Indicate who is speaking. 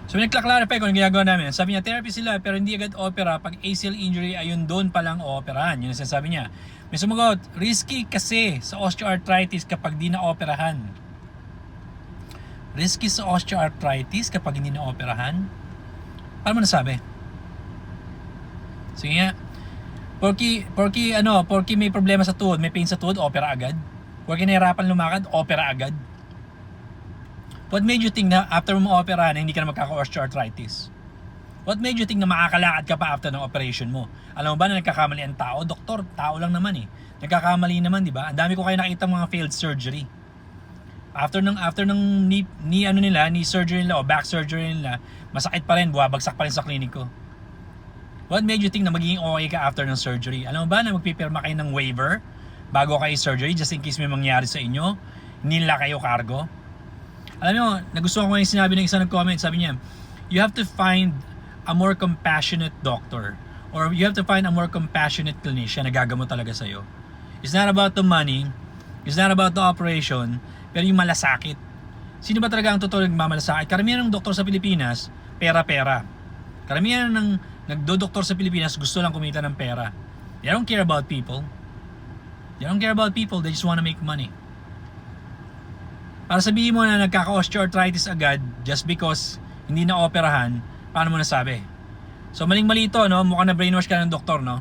Speaker 1: So nagkla-clarify ko ang ginagawa namin. Sabi niya, therapy sila pero hindi agad opera. Pag ACL injury, ayun doon palang operahan. Yun ang sinasabi niya. May sumagot, risky kasi sa osteoarthritis kapag di na operahan. Risky sa osteoarthritis kapag hindi na operahan? Paano mo nasabi? Sige nga. Porky may problema sa tuhod, may pain sa tuhod, opera agad. Porky nahirapan lumakad, opera agad. What made you think na after mo operahan, hindi ka na magkaka-osteoarthritis? What made you think na makakalakad ka pa after ng operation mo? Alam mo ba na nagkakamali ang tao? Doktor, tao lang naman eh. Nagkakamali naman, di ba? Ang dami ko kayo nakita mga failed surgery. After ng knee surgery nila o back surgery nila, masakit pa rin, buwabagsak pa rin sa klinik ko. What made you think na magiging okay ka after ng surgery? Alam mo ba na magpipirma kayo ng waiver bago kayo surgery just in case may mangyari sa inyo? Hindi nila kayo cargo? Alam mo, nagustuhan ko yung sinabi ng isa nag-comment, sabi niya, you have to find a more compassionate doctor or you have to find a more compassionate clinician na gagamot talaga sa'yo. It's not about the money, it's not about the operation, pero yung malasakit. Sino ba talaga ang totoo nagmamalasakit? Karamihan ng doktor sa Pilipinas, pera-pera. Karamihan ng nagdo-doktor sa Pilipinas gusto lang kumita ng pera. They don't care about people. They don't care about people, they just wanna make money. Para sabihin mo na nagkaka-osteoarthritis agad just because hindi na operahan, paano mo nasabi? So maling-mali ito, no? Mukhang na brainwash ka ng doktor, no?